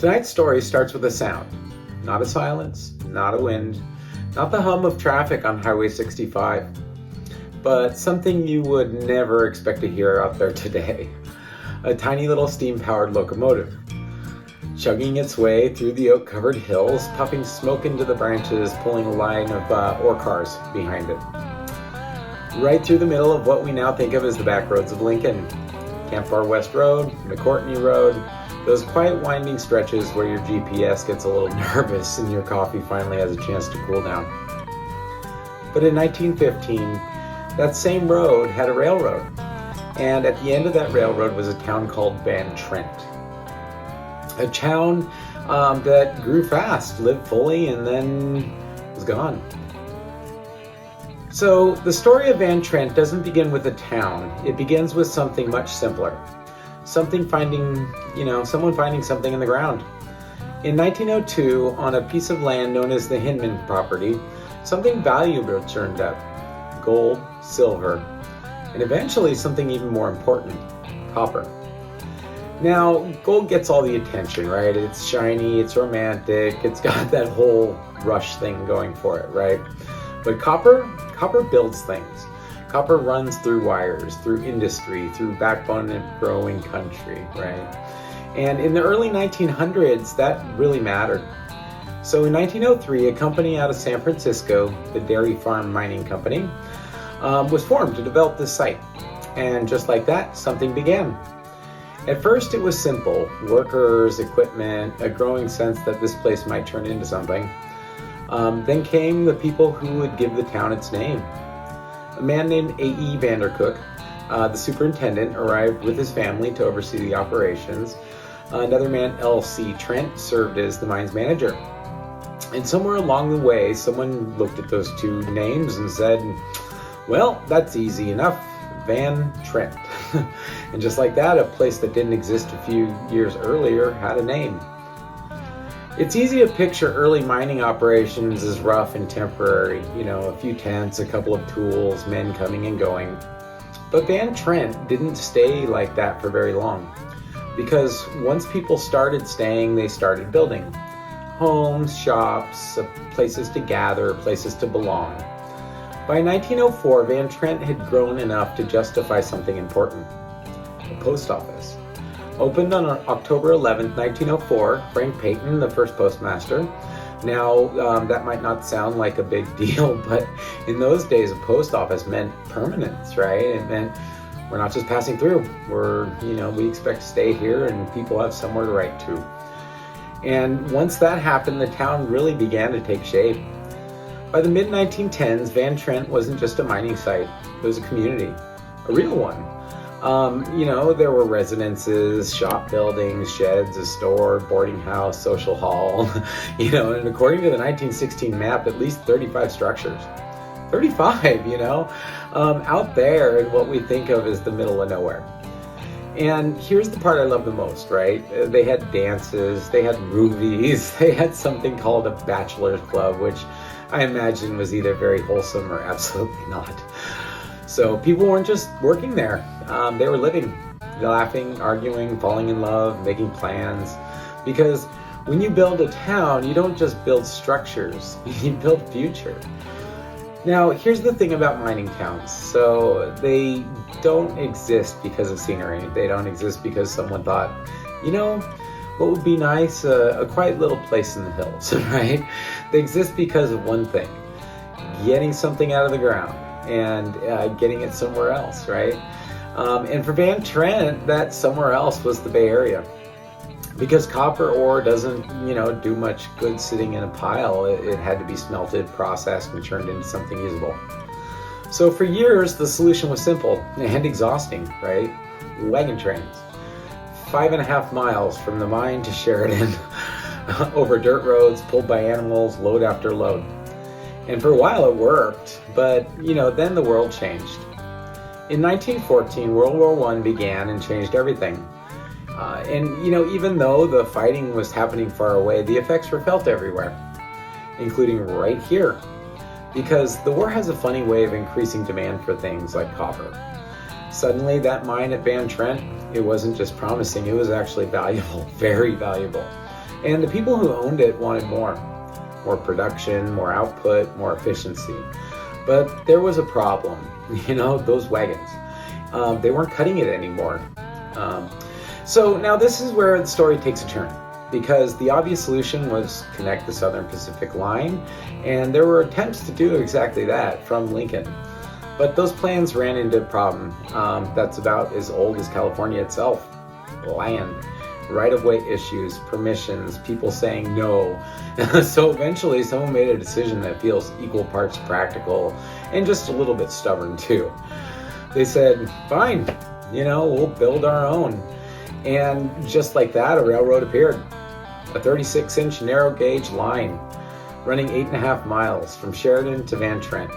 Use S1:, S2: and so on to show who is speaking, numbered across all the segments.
S1: Tonight's story starts with a sound. Not a silence, not a wind, not the hum of traffic on Highway 65, but something you would never expect to hear out there today. A tiny little steam-powered locomotive, chugging its way through the oak-covered hills, puffing smoke into the branches, pulling a line of ore cars behind it. Right through the middle of what we now think of as the back roads of Lincoln. Campfire West Road, McCourtney Road, those quiet winding stretches where your GPS gets a little nervous and your coffee finally has a chance to cool down. But in 1915, that same road had a railroad. And at the end of that railroad was a town called Van Trent. A town that grew fast, lived fully, and then was gone. So the story of Van Trent doesn't begin with a town. It begins with something much simpler. Someone finding something in the ground. In 1902, on a piece of land known as the Hinman property, something valuable turned up. Gold, silver, and eventually something even more important, copper. Now, gold gets all the attention, right? It's shiny, it's romantic, it's got that whole rush thing going for it, right? But copper builds things. Copper runs through wires, through industry, through backbone of growing country, right? And in the early 1900s, that really mattered. So in 1903, a company out of San Francisco, the Dairy Farm Mining Company, was formed to develop this site. And just like that, something began. At first, it was simple. Workers, equipment, a growing sense that this place might turn into something. Then came the people who would give the town its name. A man named A.E. Vandercook, the superintendent, arrived with his family to oversee the operations. Another man, L.C. Trent, served as the mines manager. And somewhere along the way, someone looked at those two names and said, well, that's easy enough, Van Trent. And just like that, a place that didn't exist a few years earlier had a name. It's easy to picture early mining operations as rough and temporary, a few tents, a couple of tools, men coming and going. But Van Trent didn't stay like that for very long, because once people started staying, they started building. Homes, shops, places to gather, places to belong. By 1904, Van Trent had grown enough to justify something important, a post office. Opened on October 11th, 1904, Frank Payton, the first postmaster. Now, that might not sound like a big deal, but in those days, a post office meant permanence, right? It meant we're not just passing through. We expect to stay here and people have somewhere to write to. And once that happened, the town really began to take shape. By the mid-1910s, Van Trent wasn't just a mining site. It was a community, a real one. There were residences, shop buildings, sheds, a store, boarding house, social hall, and according to the 1916 map, at least 35 structures. 35, out there in what we think of as the middle of nowhere. And here's the part I love the most, right? They had dances, they had movies, they had something called a bachelor's club, which I imagine was either very wholesome or absolutely not. So people weren't just working there, they were living, laughing, arguing, falling in love, making plans. Because when you build a town, you don't just build structures, you build future. Now, here's the thing about mining towns. So they don't exist because of scenery. They don't exist because someone thought, what would be nice? A quiet little place in the hills, right? They exist because of one thing, getting something out of the ground and getting it somewhere else, right? And for Van Trent, that somewhere else was the Bay Area. Because copper ore doesn't, do much good sitting in a pile. It had to be smelted, processed, and turned into something usable. So for years, the solution was simple and exhausting, right? Wagon trains. 5.5 miles from the mine to Sheridan, over dirt roads, pulled by animals, load after load. And for a while it worked, but, then the world changed. In 1914, World War I began and changed everything. Even though the fighting was happening far away, the effects were felt everywhere, including right here. Because the war has a funny way of increasing demand for things like copper. Suddenly, that mine at Van Trent, it wasn't just promising, it was actually valuable, very valuable. And the people who owned it wanted more. More production, more output, more efficiency. But there was a problem, those wagons. They weren't cutting it anymore. So now this is where the story takes a turn, because the obvious solution was connect the Southern Pacific Line, and there were attempts to do exactly that from Lincoln. But those plans ran into a problem that's about as old as California itself: land, right-of-way issues, permissions, people saying no. So eventually someone made a decision that feels equal parts practical and just a little bit stubborn too. They said, fine, we'll build our own. And just like that, a railroad appeared. A 36-inch narrow gauge line running 8.5 miles from Sheridan to Van Trent.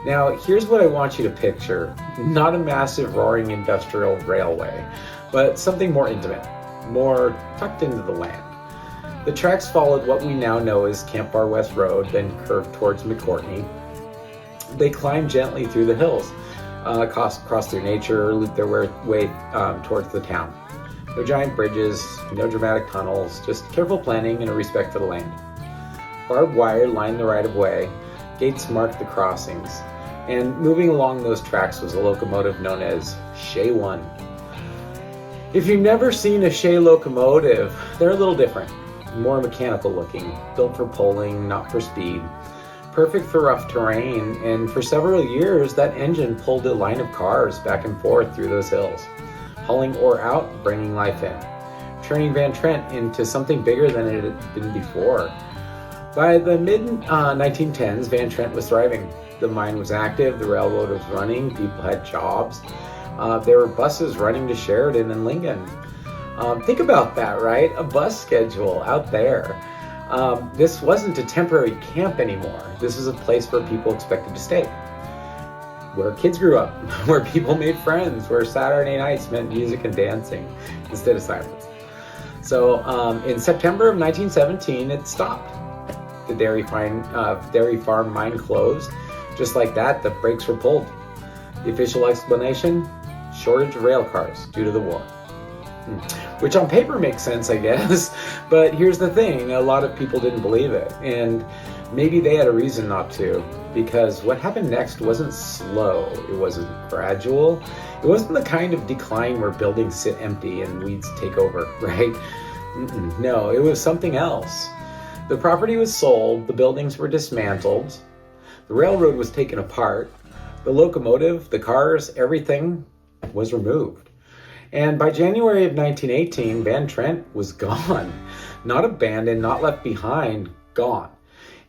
S1: Now, here's what I want you to picture. Not a massive roaring industrial railway, but something more intimate, more tucked into the land. The tracks followed what we now know as Camp Far West Road, then curved towards McCourtney. They climbed gently through the hills, crossed through nature, looped their way towards the town. No giant bridges, no dramatic tunnels, just careful planning and a respect for the land. Barbed wire lined the right-of-way, gates marked the crossings, and moving along those tracks was a locomotive known as Shay 1. If you've never seen a Shay locomotive, they're a little different, more mechanical looking, built for pulling, not for speed. Perfect for rough terrain, and for several years that engine pulled a line of cars back and forth through those hills, hauling ore out, bringing life in, turning Van Trent into something bigger than it had been before. By the mid-1910s, Van Trent was thriving. The mine was active, the railroad was running, people had jobs. There were buses running to Sheridan and Lincoln. Think about that, right? A bus schedule out there. This wasn't a temporary camp anymore. This was a place where people expected to stay, where kids grew up, where people made friends, where Saturday nights meant music and dancing instead of silence. So in September of 1917, it stopped. The dairy farm mine closed. Just like that, the brakes were pulled. The official explanation: shortage of rail cars due to the war. Which on paper makes sense, I guess, but here's the thing, a lot of people didn't believe it, and maybe they had a reason not to, because what happened next wasn't slow, it wasn't gradual, it wasn't the kind of decline where buildings sit empty and weeds take over, right? No, it was something else. The property was sold, the buildings were dismantled, the railroad was taken apart, the locomotive, the cars, everything was removed. And by January of 1918, Van Trent was gone. Not abandoned, not left behind, gone.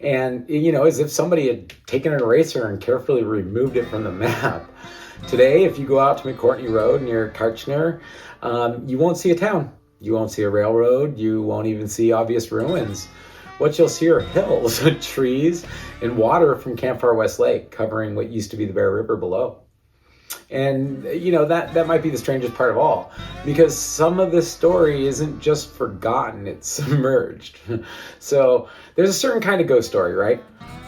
S1: And, as if somebody had taken an eraser and carefully removed it from the map. Today, if you go out to McCourtney Road near Karchner, you won't see a town. You won't see a railroad. You won't even see obvious ruins. What you'll see are hills, trees, and water from Camp Far West Lake covering what used to be the Bear River below. And, that might be the strangest part of all, because some of this story isn't just forgotten, it's submerged. So there's a certain kind of ghost story, right?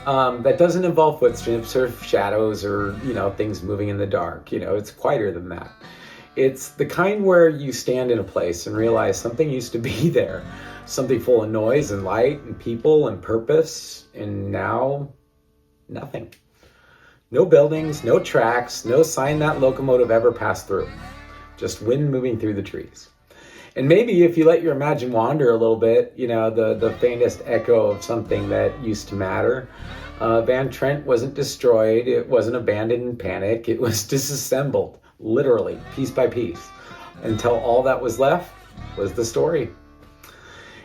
S1: That doesn't involve footsteps or shadows or, things moving in the dark. It's quieter than that. It's the kind where you stand in a place and realize something used to be there, something full of noise and light and people and purpose, and now nothing. No buildings, no tracks, no sign that locomotive ever passed through. Just wind moving through the trees. And maybe if you let your imagination wander a little bit, the faintest echo of something that used to matter. Van Trent wasn't destroyed, it wasn't abandoned in panic, it was disassembled, literally, piece by piece, until all that was left was the story.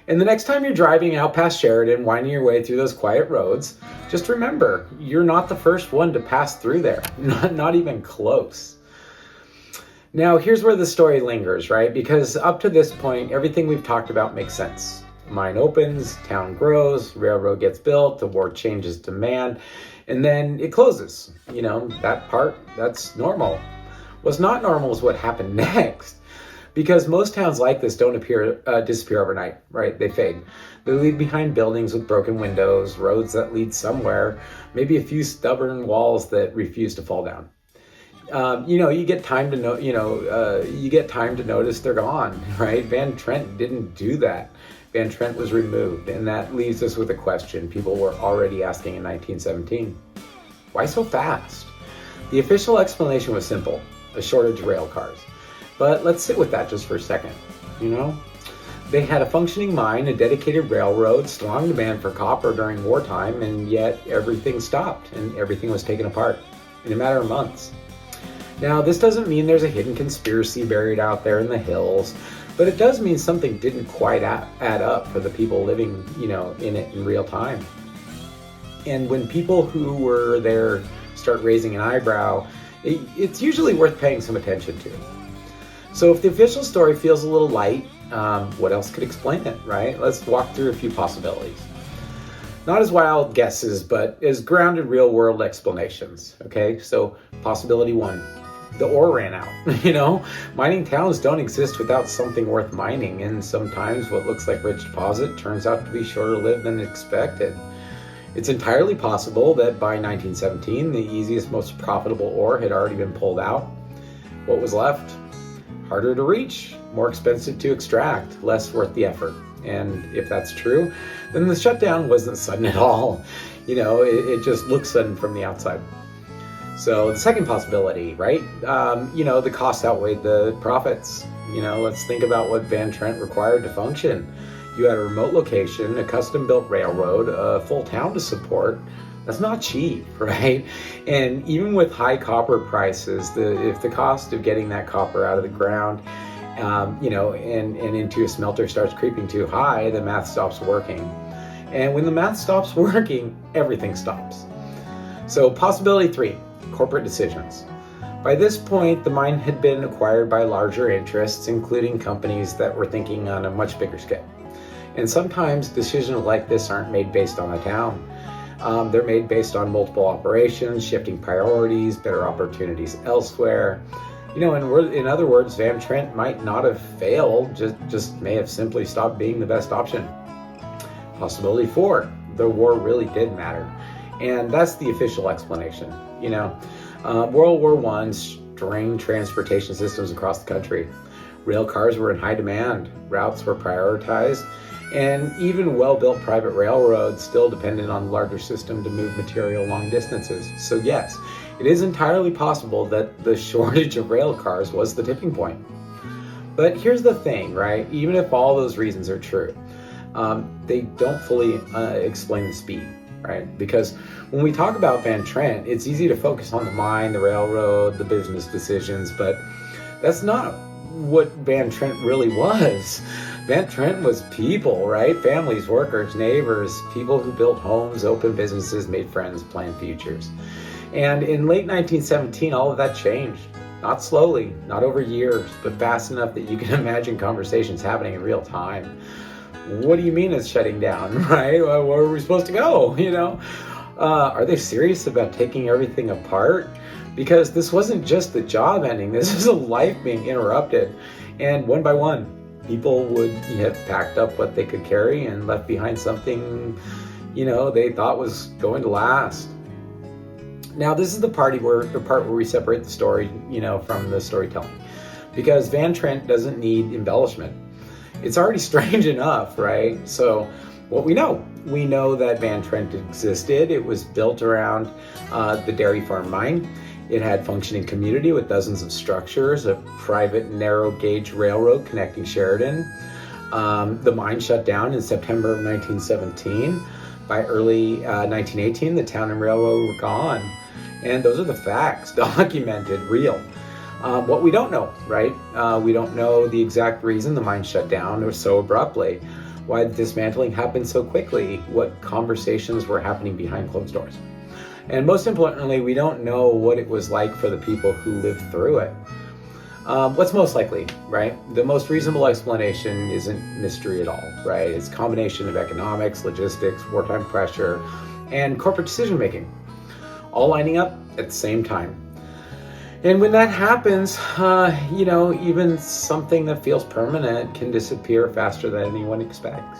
S1: And the next time you're driving out past Sheridan, winding your way through those quiet roads, just remember, you're not the first one to pass through there. Not even close. Now, here's where the story lingers, right? Because up to this point, everything we've talked about makes sense. Mine opens, town grows, railroad gets built, the war changes demand, and then it closes. That part, that's normal. What's not normal is what happened next. Because most towns like this don't disappear overnight, right? They fade. They leave behind buildings with broken windows, roads that lead somewhere, maybe a few stubborn walls that refuse to fall down. You get time to notice they're gone, right? Van Trent didn't do that. Van Trent was removed, and that leaves us with a question people were already asking in 1917. Why so fast? The official explanation was simple, a shortage of rail cars. But let's sit with that just for a second. They had a functioning mine, a dedicated railroad, strong demand for copper during wartime, and yet everything stopped and everything was taken apart in a matter of months. Now, this doesn't mean there's a hidden conspiracy buried out there in the hills, but it does mean something didn't quite add up for the people living, in it in real time. And when people who were there start raising an eyebrow, it's usually worth paying some attention to. So if the official story feels a little light, what else could explain it, right? Let's walk through a few possibilities. Not as wild guesses, but as grounded real-world explanations, okay? So possibility one, the ore ran out. Mining towns don't exist without something worth mining, and sometimes what looks like rich deposit turns out to be shorter lived than expected. It's entirely possible that by 1917, the easiest, most profitable ore had already been pulled out. What was left? Harder to reach, more expensive to extract, less worth the effort. And if that's true, then the shutdown wasn't sudden at all. It just looks sudden from the outside. So the second possibility, right? The costs outweighed the profits. Let's think about what Van Trent required to function. You had a remote location, a custom-built railroad, a full town to support. That's not cheap, right? And even with high copper prices, if the cost of getting that copper out of the ground, and into a smelter starts creeping too high, the math stops working. And when the math stops working, everything stops. So possibility three, corporate decisions. By this point, the mine had been acquired by larger interests, including companies that were thinking on a much bigger scale. And sometimes decisions like this aren't made based on a town. They're made based on multiple operations, shifting priorities, better opportunities elsewhere. In other words, Van Trent might not have failed, just may have simply stopped being the best option. Possibility four, the war really did matter. And that's the official explanation. World War I strained transportation systems across the country. Rail cars were in high demand, routes were prioritized, and even well-built private railroads still depended on the larger system to move material long distances. So yes, it is entirely possible that the shortage of rail cars was the tipping point. But here's the thing, right? Even if all those reasons are true, they don't fully explain the speed, right? Because when we talk about Van Trent, it's easy to focus on the mine, the railroad, the business decisions, but that's not what Van Trent really was. Van Trent was people, right? Families, workers, neighbors, people who built homes, opened businesses, made friends, planned futures. And in late 1917, all of that changed. Not slowly, not over years, but fast enough that you can imagine conversations happening in real time. What do you mean it's shutting down, right? Where are we supposed to go, Are they serious about taking everything apart? Because this wasn't just the job ending, this is a life being interrupted. And one by one, people would have packed up what they could carry and left behind something, they thought was going to last. Now, this is the part where we separate the story, from the storytelling. Because Van Trent doesn't need embellishment. It's already strange enough, right? So what we know that Van Trent existed. It was built around the dairy farm mine. It had functioning community with dozens of structures, a private narrow gauge railroad connecting Sheridan. The mine shut down in September of 1917. By early 1918, the town and railroad were gone. And those are the facts, documented, real. What we don't know, right? We don't know the exact reason the mine shut down or so abruptly, why the dismantling happened so quickly, what conversations were happening behind closed doors. And most importantly, we don't know what it was like for the people who lived through it. What's most likely, right? The most reasonable explanation isn't mystery at all, right? It's a combination of economics, logistics, wartime pressure, and corporate decision-making, all lining up at the same time. And when that happens, even something that feels permanent can disappear faster than anyone expects.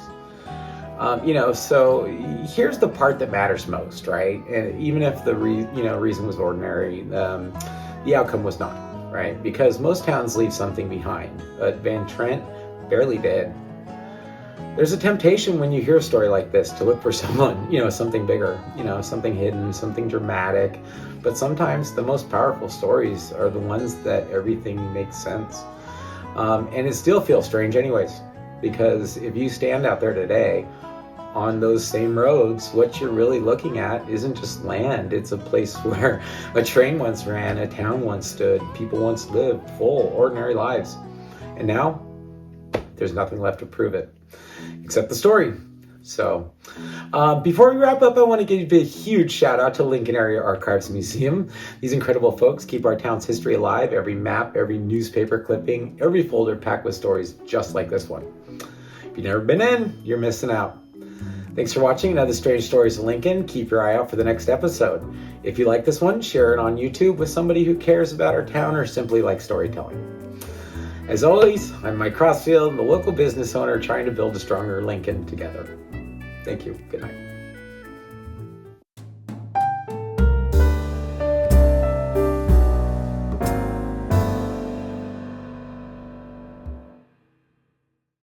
S1: So here's the part that matters most, right? And even if the reason was ordinary, the outcome was not, right? Because most towns leave something behind, but Van Trent barely did. There's a temptation when you hear a story like this to look for someone, something bigger, something hidden, something dramatic. But sometimes the most powerful stories are the ones that everything makes sense. And it still feels strange anyways, because if you stand out there today on those same roads, what you're really looking at isn't just land. It's a place where a train once ran, a town once stood, people once lived full, ordinary lives. And now there's nothing left to prove it, except the story. So before we wrap up, I want to give a huge shout out to Lincoln Area Archives Museum. These incredible folks keep our town's history alive. Every map, every newspaper clipping, every folder packed with stories just like this one. If you've never been in, you're missing out. Thanks for watching another Strange Stories of Lincoln. Keep your eye out for the next episode. If you like this one, share it on YouTube with somebody who cares about our town or simply likes storytelling. As always, I'm Mike Crossfield, the local business owner trying to build a stronger Lincoln together. Thank you. Good night.